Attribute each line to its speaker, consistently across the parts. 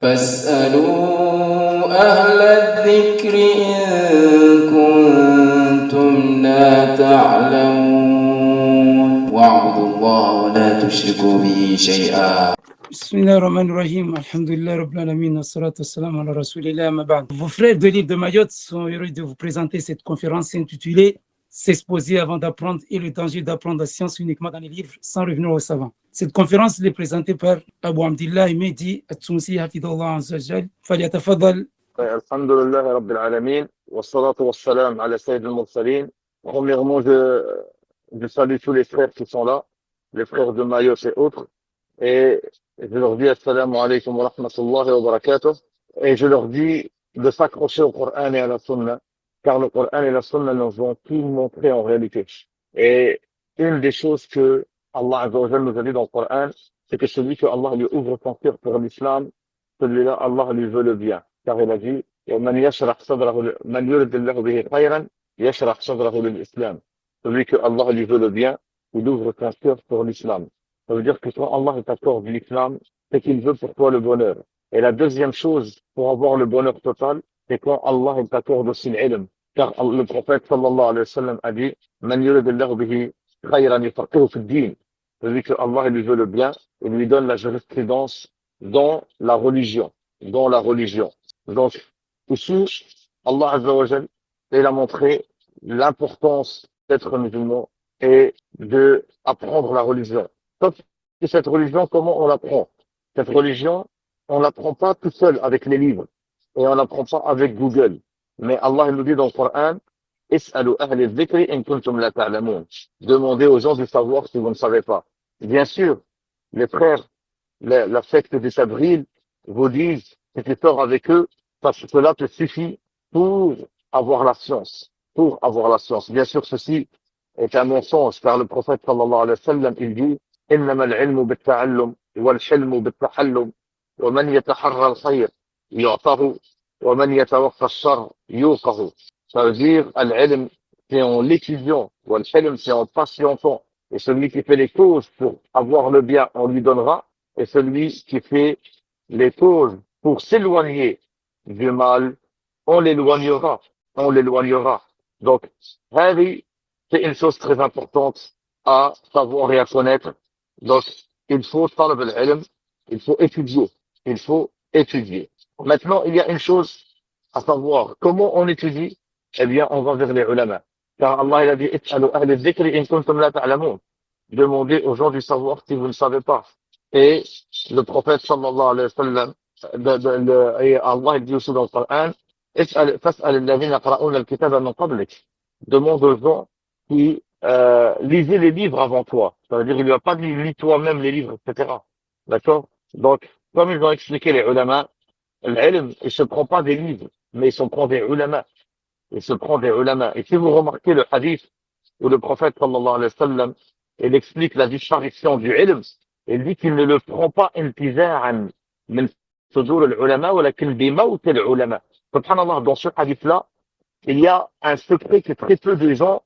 Speaker 1: فاسألوا أهل الذكر إن كنتم لا تعلمون واعبدوا الله ولا تشركوا به شيئا.
Speaker 2: بسم الله الرحمن الرحيم. Alhamdulillah Rabbil Alamin. Wassalatu wassalamu ala Rasulillah amma ba'd. Vos frères de l'île de Mayotte sont heureux de vous présenter cette conférence intitulée S'exposer avant d'apprendre et le danger d'apprendre la science uniquement dans les livres sans revenir aux savants. Cette conférence est présentée par Abu Abdillah Mehdi At-Tunsi Hafidallah Azza wa Jal. Falyatafaddal.
Speaker 3: Alhamdulillah Rabbil Alamin. Wassalatu wassalam ala Sayyid al-Mursalin. Premièrement, je salue tous les frères qui sont là, les frères de Mayotte et autres. Et je leur dis assalamu alaikum wa rahmatullahi wa barakatuh. Et je leur dis de s'accrocher au Coran et à la Sunna, car le Coran et la Sunna nous ont tout montré en réalité. Et une des choses que Allah Azza wa Jalla nous a dit dans le Coran, c'est que celui que Allah lui ouvre son cœur pour l'islam, celui-là, Allah lui veut le bien. Car il a dit, من يشرح صدره من يرد الله به خيرا يشرح صدره للإسلام. Celui que Allah lui veut le bien, il ouvre son cœur pour l'islam. Ça veut dire que quand Allah t'accorde l'islam, c'est qu'il veut pour toi le bonheur. Et la deuxième chose, pour avoir le bonheur total, c'est quand Allah t'accorde aussi l'ilm. Car le prophète sallallahu alayhi wa sallam a dit, من يرد الله به خيرا يفقهه في الدين. Celui que Allah lui veut le bien, il lui donne la jurisprudence dans la religion. Dans la religion. Donc, ici, Allah Azza wa Jal, il a montré l'importance d'être musulman et de apprendre la religion. Sauf que cette religion, comment on l'apprend? Cette religion, on l'apprend pas tout seul avec les livres et on l'apprend pas avec Google. Mais Allah il nous dit dans le Coran, Is'alu ahli dhikri in kuntum la ta'lamun. Demandez aux gens de savoir si vous ne savez pas. Bien sûr, les frères, la secte des Sabril vous disent que tu sors avec eux parce que cela te suffit pour avoir la science. Pour avoir la science. Bien sûr, ceci est un mensonge car le prophète sallallahu alayhi wa sallam, il dit إنما العلم بالتعلم والحلم بالتحلم ومن يتحرى الخير يعطه ومن يتوقى الشر يوقه. Ça veut dire, al-ilm, c'est en l'étudiant, ou al-hilm, c'est en patientant. Et celui qui fait les causes pour avoir le bien, on lui donnera. Et celui qui fait les causes pour s'éloigner du mal, on l'éloignera. On l'éloignera. Donc, Harry, c'est une chose très importante à savoir et à connaître. Donc, il faut talab al-ilm, il faut étudier. Il faut étudier. Maintenant, il y a une chose à savoir. Comment on étudie? Eh bien, on va vers les ulama. Car Allah, il a dit, Is'alu ahli dhikri in kuntum la ta'lamun. Demandez aux gens du savoir si vous ne savez pas. Et le prophète sallallahu alayhi wa sallam, et Allah, il dit aussi dans le Coran, fas'al alladhina yaqra'una al-kitaba min qablik. Demande aux gens qui lisez les livres avant toi. Ça veut dire, il lui a pas dit, lis toi-même les livres, etc. D'accord? Donc, comme ils ont expliqué les ulama, l'ilm, il se prend pas des livres, mais il se prend des ulama. Il se prend des ulama. Et si vous remarquez le hadith où le prophète sallallahu alayhi wa sallam, il explique la disparition du ilm, il dit qu'il ne le prend pas intiza'an min sudur al-ulama, walakin bi mawt al-ulama. Subhanallah, dans ce hadith-là, il y a un secret que très peu de gens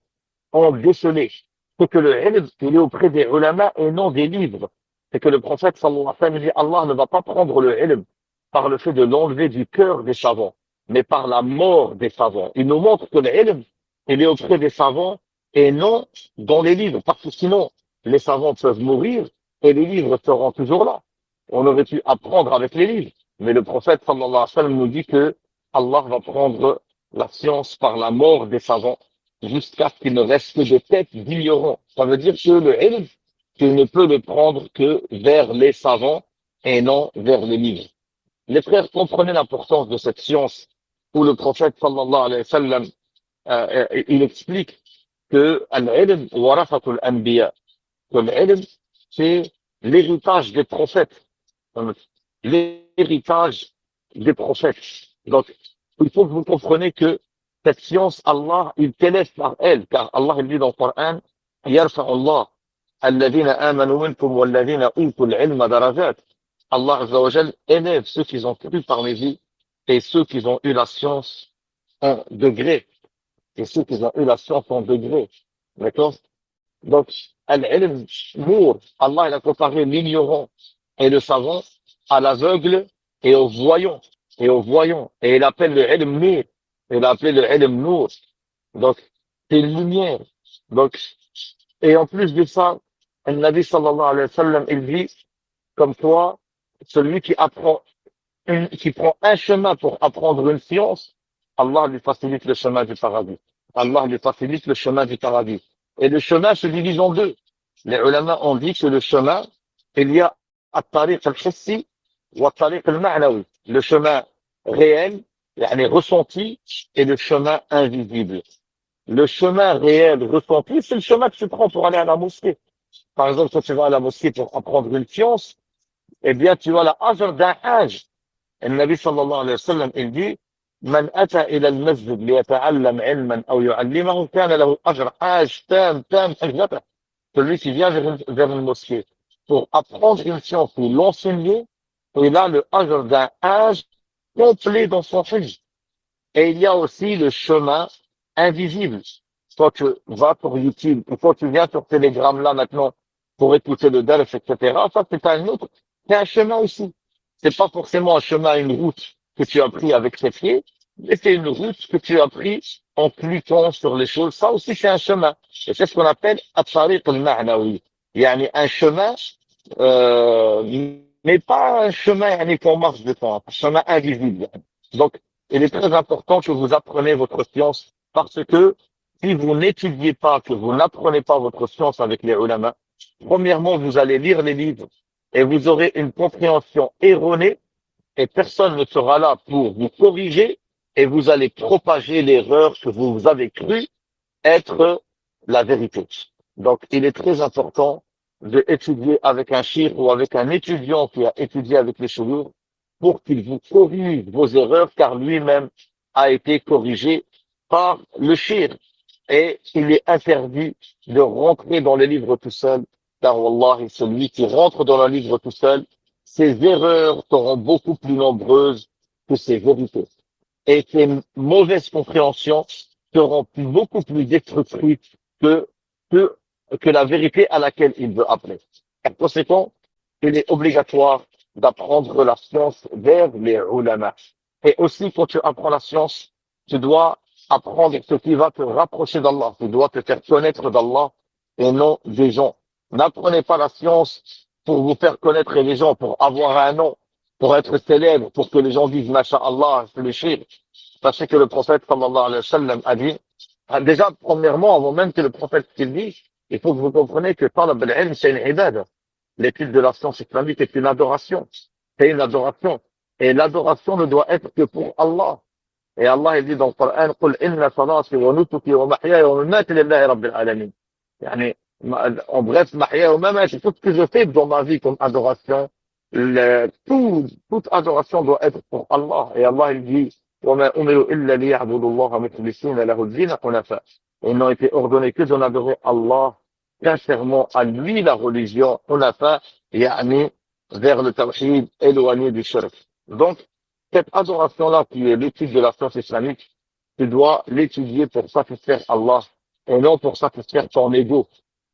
Speaker 3: ont décelé. C'est que le ilm, il est auprès des ulama et non des livres. C'est que le prophète sallallahu alayhi wa sallam dit, Allah ne va pas prendre le ilm par le fait de l'enlever du cœur des savants, mais par la mort des savants. Il nous montre que l'ilm, il est auprès des savants et non dans les livres, parce que sinon, les savants peuvent mourir et les livres seront toujours là. On aurait pu apprendre avec les livres, mais le prophète sallallahu alayhi wa sallam nous dit que Allah va prendre la science par la mort des savants jusqu'à ce qu'il ne reste que des têtes d'ignorants. Ça veut dire que le ilm, tu ne peux le prendre que vers les savants et non vers les livres. Les frères comprenaient l'importance de cette science où le prophète sallallahu alayhi wa sallam, il explique que al-ilm warathatul anbiya, que l'ilm, c'est l'héritage des prophètes. L'héritage des prophètes. Donc, il faut que vous compreniez que cette science, Allah, il t'élève par elle, car Allah, il dit dans le Coran, yarfa'u Allah alladhina amanu minkum walladhina utul ilma darajat. Allah Azza wa Jal élève ceux qui ont cru parmi vous et ceux qui ont eu la science en degré. Et ceux qui ont eu la science en degré. D'accord? Donc, al-ilm, nour, Allah il a comparé l'ignorant et le savant à l'aveugle et aux voyants, et aux voyants. Et il appelle le ilm nur. Il a appelé le ilm nur. Donc, c'est une lumière. Donc, et en plus de ça, le Nabi sallallahu alayhi wa sallam, il dit, comme toi, celui qui prend un chemin pour apprendre une science, Allah lui facilite le chemin du paradis. Allah lui facilite le chemin du paradis. Et le chemin se divise en deux. Les ulama ont dit que le chemin, il y a at-tariq al-hissi wa at-tariq al-ma'nawi. Le chemin réel, yani ressenti, et le chemin invisible. Le chemin réel ressenti, c'est le chemin que tu prends pour aller à la mosquée. Par exemple, quand tu vas à la mosquée pour apprendre une science, eh bien, tu as la ajr d'un hajj. Et le Nabi sallallahu alayhi wa sallam, il dit, من أتى إلى المسجد ليتعلم علما أو يعلمه كان له أجر حاج تام حجته. Celui qui vient vers une mosquée pour apprendre une science ou l'enseigner, il a le ajr d'un hajj complet dans son hajj. Et il y a aussi le chemin invisible. Quand tu vas sur YouTube, ou quand tu viens sur Telegram là maintenant pour écouter le dars, etc., ça c'est un autre, c'est un chemin aussi. C'est pas forcément un chemin, une route que tu as pris avec tes pieds, mais c'est une route que tu as pris en cliquant sur les choses. Ça aussi c'est un chemin. Et c'est ce qu'on appelle at-tariq al-ma'nawi. Yani un chemin, mais pas un chemin yani, qu'on marche devant, un chemin invisible. Donc, il est très important que vous appreniez votre science parce que si vous n'étudiez pas, que vous n'apprenez pas votre science avec les ulama, premièrement, vous allez lire les livres et vous aurez une compréhension erronée et personne ne sera là pour vous corriger et vous allez propager l'erreur que vous avez cru être la vérité. Donc, il est très important d'étudier avec un shir ou avec un étudiant qui a étudié avec les chouyours pour qu'il vous corrige vos erreurs, car lui-même a été corrigé par le shir. Et il est interdit de rentrer dans les livres tout seul, car wallahi, celui qui rentre dans le livre tout seul, ses erreurs seront beaucoup plus nombreuses que ses vérités. Et ses mauvaises compréhensions seront beaucoup plus destructrices que, que, que la vérité à laquelle il veut appeler. Par conséquent, il est obligatoire d'apprendre la science vers les ulama. Et aussi, quand tu apprends la science, tu dois apprendre ce qui va te rapprocher d'Allah. Tu dois te faire connaître d'Allah et non des gens. N'apprenez pas la science pour vous faire connaître les gens, pour avoir un nom, pour être célèbre, pour que les gens disent Masha'Allah, c'est le shirk. Sachez que le prophète sallallahu alayhi wa sallam a dit, déjà, premièrement, avant même que le prophète qu'il dise, il faut que vous compreniez que talab al-ilm, c'est une ibad. L'étude de la science islamique est une adoration. C'est une adoration. Et l'adoration ne doit être que pour Allah. Et Allah, il dit dans le Coran, قل إن صلاتي ونسكي ومحياي ومماتي لله رب العالمين. يعني, en bref, mahya ou mamati, tout ce que je fais dans ma vie comme adoration, toute adoration doit être pour Allah. Et Allah, il dit, وما أمروا إلا ليعبدوا الله مخلصين له الدين حنفاء. Ils n'ont été ordonnés que d'en adorer Allah sincèrement à lui la religion, hunafa, yani vers le tawhid, éloigné du shirk. Donc, cette adoration-là, qui est l'étude de la science islamique, tu dois l'étudier pour satisfaire Allah et non pour satisfaire ton ego.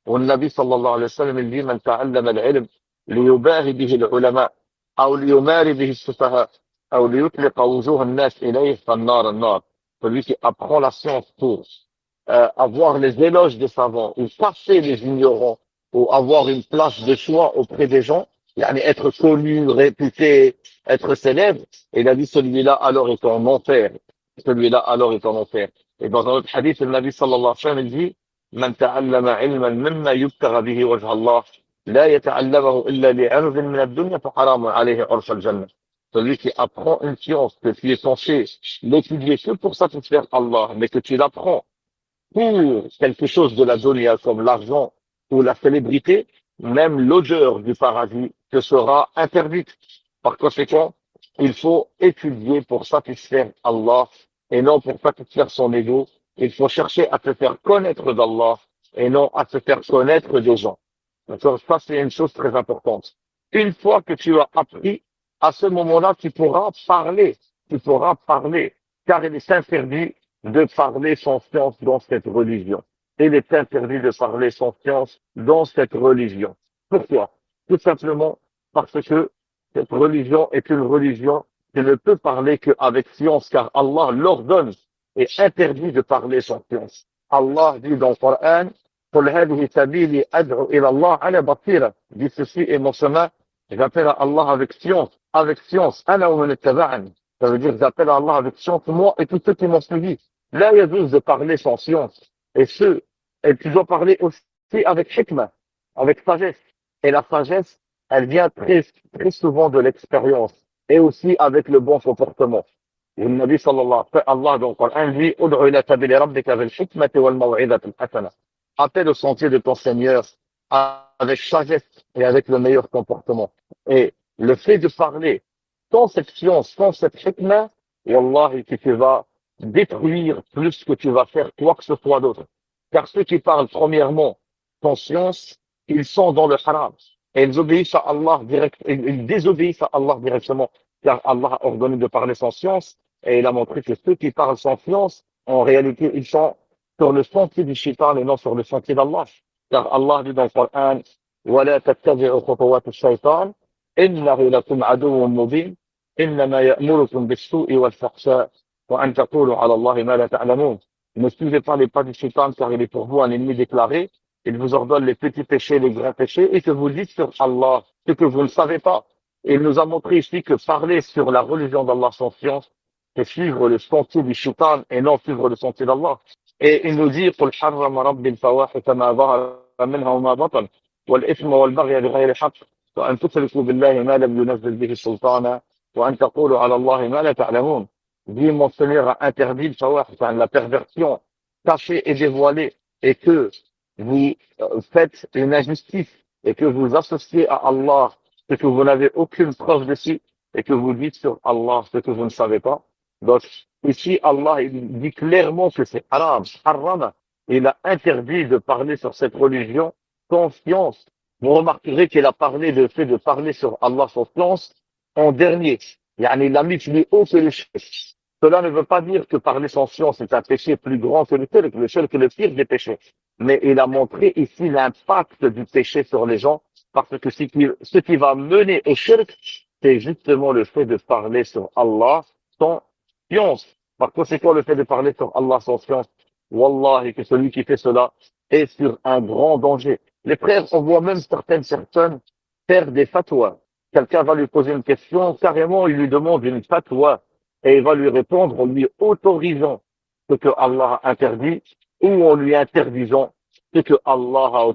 Speaker 3: والنبي صلى الله عليه وسلم il dit من تعلم العلم ليباهي به العلماء أو ليماري به السفهاء أو ليطلق وجوه الناس إليه فالنار النار. Celui qui apprend la science pour avoir les éloges des savants ou passer les ignorants ou avoir une place de choix auprès des gens, yani être connu, réputé, être célèbre, et il a dit celui-là alors est en enfer. Celui-là alors est en enfer. Et dans un autre hadith, le Nabi sallallahu alayhi wa sallam il dit من تعلم علما مما يبتغى به وجه الله لا يتعلمه إلا لعرض من الدنيا فحرام عليه عرش الجنة. Celui qui apprend une science que tu es censé l'étudier que pour satisfaire Allah, mais que tu l'apprends pour quelque chose de la dunya comme l'argent ou la célébrité, même l'odeur du paradis te sera interdite. Par conséquent, il faut étudier pour satisfaire Allah et non pour satisfaire son ego. Il faut chercher à se faire connaître d'Allah et non à se faire connaître des gens. D'accord? Ça, c'est une chose très importante. Une fois que tu as appris, à ce moment-là, tu pourras parler. Tu pourras parler. Car il est interdit de parler sans science dans cette religion. Il est interdit de parler sans science dans cette religion. Pourquoi? Tout simplement parce que cette religion est une religion qui ne peut parler qu'avec science, car Allah l'ordonne et interdit de parler sans science. Allah dit dans le Coran, قل هذه سبيلي أدعو إلى الله على بصيرة. Dit ceci est mon chemin, j'appelle à Allah avec science, avec science. أنا ومن اتبعني. Ça veut dire j'appelle à Allah avec science, moi et tous ceux qui m'ont suivi. Là, il y a juste de parler sans science. Et tu dois parler aussi avec hikmah, avec sagesse. Et la sagesse, elle vient très, très souvent de l'expérience. Et aussi avec le bon comportement. Et le Nabi sallallahu alayhi wa sallam, Allah dans le Coran dit, Ud'u ila sabili rabbika bil hikmati wal maw'idati al hasana. Appelle au sentier de ton Seigneur avec sagesse et avec le meilleur comportement. Et le fait de parler sans cette science, sans cette hikmah, wallahi, que tu vas détruire plus que tu vas faire quoi que ce soit d'autre. Car ceux qui parlent premièrement sans science, ils sont dans le haram. Et ils obéissent à Allah ils désobéissent à Allah directement. Car Allah a ordonné de parler sans science. Et il a montré que ceux qui parlent sans science, en réalité, ils sont sur le sentier du shaitan et non sur le sentier d'Allah. Car Allah dit dans le Coran, وَلَا تَتَّبِعُوا خُطُوَاتِ الشَّيْطَانِ إِنَّهُ لَكُمْ عَدُوٌّ مُبِينٌ إِنَّمَا يَأْمُرُكُم بِالسُّوءِ وَالْفَحْشَاءِ وَأَن تَقُولُوا عَلَى اللَّهِ مَا لَا تَعْلَمُونَ. Ne suivez pas les pas du shaitan car il est pour vous un ennemi déclaré. Il vous ordonne les petits péchés, les grands péchés et que vous dites sur Allah ce que vous ne savez pas. Il nous a montré ici que parler sur la religion d'Allah sans science, c'est suivre le sentier du shaitan et non suivre le sentier d'Allah. Et il nous dit قل حرم ربي الفواحش ما ظهر منها وما بطن والإثم والبغي بغير الحق وأن تشركوا بالله ما لم ينزل به سلطانا وأن تقولوا على الله ما لا تعلمون. Dit mon Seigneur a interdit le fawahish, la perversion cachée et dévoilée, et que vous faites une injustice et que vous associez à Allah ce que vous n'avez aucune preuve dessus et que vous dites sur Allah ce que vous ne savez pas. Donc, ici, Allah il dit clairement que c'est haram, harrama. Il a interdit de parler sur cette religion sans science. Vous remarquerez qu'il a parlé de fait de parler sur Allah sans science en dernier. Yani, il l'a mis plus haut que le shirk. Cela ne veut pas dire que parler sans science est un péché plus grand que le shirk est le pire des péchés. Mais il a montré ici l'impact du péché sur les gens, parce que ce qui va mener au shirk, c'est justement le fait de parler sur Allah sans science. Par conséquent, le fait de parler sur Allah sans science, wallahi, que celui qui fait cela est sur un grand danger. Les frères, on voit même certaines personnes faire des fatwas. Quelqu'un va lui poser une question, carrément, il lui demande une fatwa, et il va lui répondre en lui autorisant ce que Allah a interdit, ou en lui interdisant ce que Allah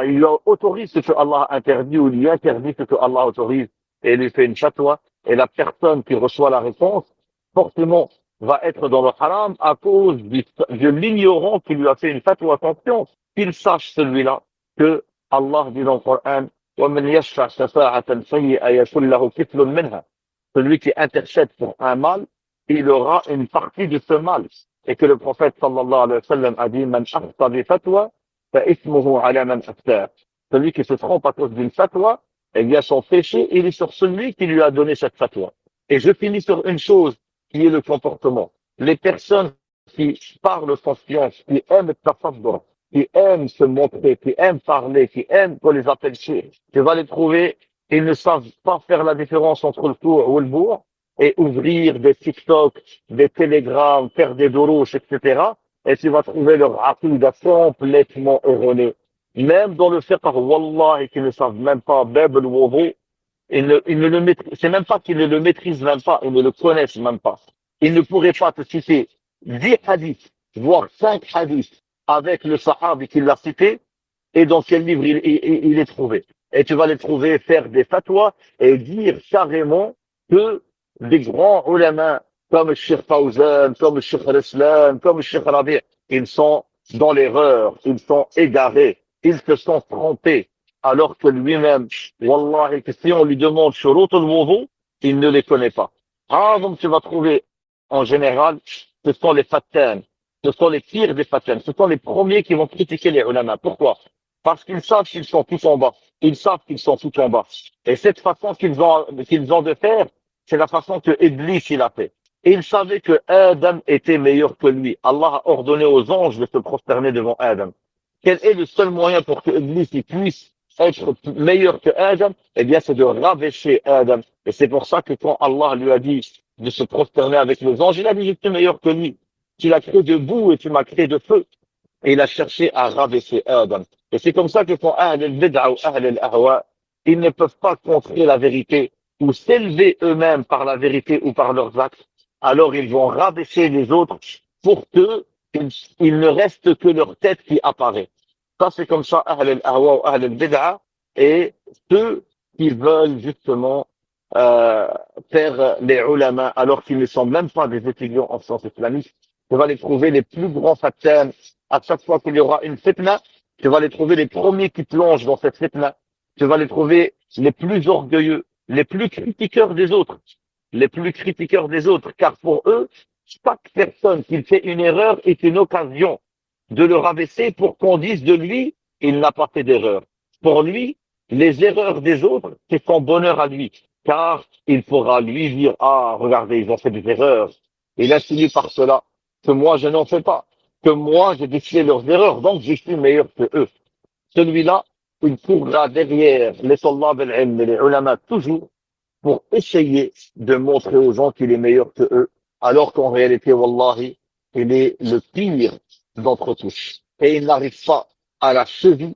Speaker 3: il lui autorise ce que Allah a interdit, ou lui interdit ce que Allah autorise, et il lui fait une fatwa, et la personne qui reçoit la réponse, forcément, va être dans le haram à cause de l'ignorant qui lui a fait une fatwa. Attention, qu'il sache celui-là que Allah dit dans le Coran, وَمَنْ يَشْفَعْ شَفَاعَةً سَيِّئَةً يَكُنْ لَهُ كِفْلٌ مِنْهَا. Celui qui intercède pour un mal, il aura une partie de ce mal. Et que le prophète sallallahu alayhi wa sallam a dit, مَنْ أَخْطَى بِفَتْوَى فَإِثْمُهُ عَلَى مَنْ أَفْتَاهُ. Celui qui se trompe à cause d'une fatwa, eh bien son péché, il est sur celui qui lui a donné cette fatwa. Et je finis sur une chose qui est le comportement. Les personnes qui parlent sans science, qui aiment tafaddur, qui aiment se montrer, qui aiment parler, qui aiment qu'on les appelle chers, tu vas les trouver, ils ne savent pas faire la différence entre le tour ou le bourg, et ouvrir des TikTok, des télégrammes, faire des dourouches, etc. Et tu vas trouver leur aqidah complètement erronée. Même dans le fiqh, wallah, qui ne savent même pas, bab al-wudu, ils ne le maîtrisent, c'est même pas qu'ils ne le maîtrisent même pas, ils ne le connaissent même pas. Ils ne pourraient pas te citer 10 hadiths, voire 5 hadiths, avec le sahabi qui l'a cité, et dans quel livre il est trouvé. Et tu vas les trouver faire des fatwas et dire carrément que des grands ulama, comme le Cheikh Fawzan, comme le Cheikh Reslan, comme le Cheikh Rabi', ils sont dans l'erreur, ils sont égarés, ils se sont trompés. Alors que lui-même, wallahi, que si on lui demande shurut al-wudu, il ne les connaît pas. Ah, donc tu vas trouver, en général, ce sont les fatans, ce sont les pires des fatans, ce sont les premiers qui vont critiquer les ulama. Pourquoi? Parce qu'ils savent qu'ils sont tous en bas. Ils savent qu'ils sont tous en bas. Et cette façon qu'ils ont de faire, c'est la façon que Iblis il a fait. Et il savait que Adam était meilleur que lui. Allah a ordonné aux anges de se prosterner devant Adam. Quel est le seul moyen pour que Iblis puisse être meilleur que Adam, eh bien, c'est de rabaisser Adam. Et c'est pour ça que quand Allah lui a dit de se prosterner avec les anges, il a dit, je suis meilleur que lui. Tu l'as créé de boue et tu m'as créé de feu. Et il a cherché à rabaisser Adam. Et c'est comme ça que quand Ahl al-Bid'a ou Ahl al-Ahwa, ils ne peuvent pas contrer la vérité ou s'élever eux-mêmes par la vérité ou par leurs actes, alors ils vont rabaisser les autres pour que il ne reste que leur tête qui apparaît. Ça, c'est comme ça, Ahl al-Ahwa ou Ahl al-Bid'a, et ceux qui veulent justement euh, faire les ulama alors qu'ils ne sont même pas des étudiants en sciences islamiques. Tu vas les trouver les plus grands fatans. À chaque fois qu'il y aura une fitna, tu vas les trouver les premiers qui plongent dans cette fitna. Tu vas les trouver les plus orgueilleux, les plus critiqueurs des autres, les plus critiqueurs des autres, car pour eux, chaque personne qui fait une erreur est une occasion de le rabaisser pour qu'on dise de lui, il n'a pas fait d'erreur. Pour lui, les erreurs des autres, c'est son bonheur à lui, car il pourra lui dire, ah, regardez, ils ont fait des erreurs. Il insinue par cela que moi, je n'en fais pas, que moi, j'ai décelé leurs erreurs, donc je suis meilleur que eux. Celui-là, il courra derrière les soldats al-ilm et les ulama toujours pour essayer de montrer aux gens qu'il est meilleur que eux, alors qu'en réalité, wallahi, il est le pire d'entre tous. Et il n'arrive pas à la cheville,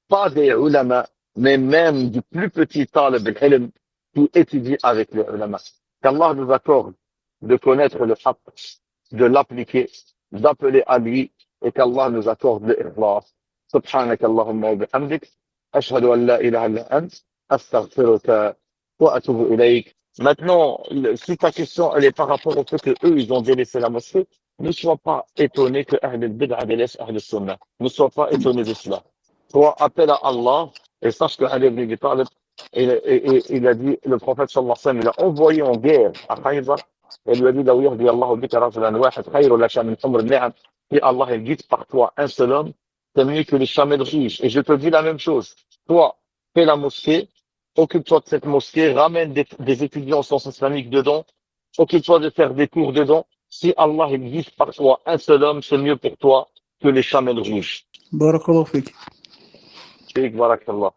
Speaker 3: pas des ulama, mais même du plus petit talib al-ilm qui étudie avec les ulama. Qu'Allah nous accorde de connaître le haqq, de l'appliquer, d'appeler à lui, et qu'Allah nous accorde l'ikhlas. سبحانك اللهم وبحمدك أشهد أن لا إله إلا أنت أستغفرك وأتوب إليك. Maintenant, si ta question elle est par rapport au fait que eux ils ont délaissé la mosquée, ne sois pas étonné que Ahl al-Bid'a délaisse Ahl al-Sunnah. Ne sois pas étonné de cela. Toi, appelle à Allah et sache que Ali ibn Abi Talib, il a dit, le prophète sallallahu alayhi wa sallam, il a envoyé en guerre à Khaybar et lui a dit, لو يهدي الله بك رجلا واحد خير لك من حمر النعم. Et Allah il guide par toi un seul homme, c'est mieux que les chamelles riches. Et je te dis la même chose. Toi, fais la mosquée, occupe-toi de cette mosquée, ramène des étudiants en sciences islamiques dedans, occupe-toi de faire des cours dedans. Si Allah il guide par toi un seul homme, c'est mieux pour toi que les chamelles rouges.
Speaker 4: بارك الله فيك.
Speaker 3: Barakallah.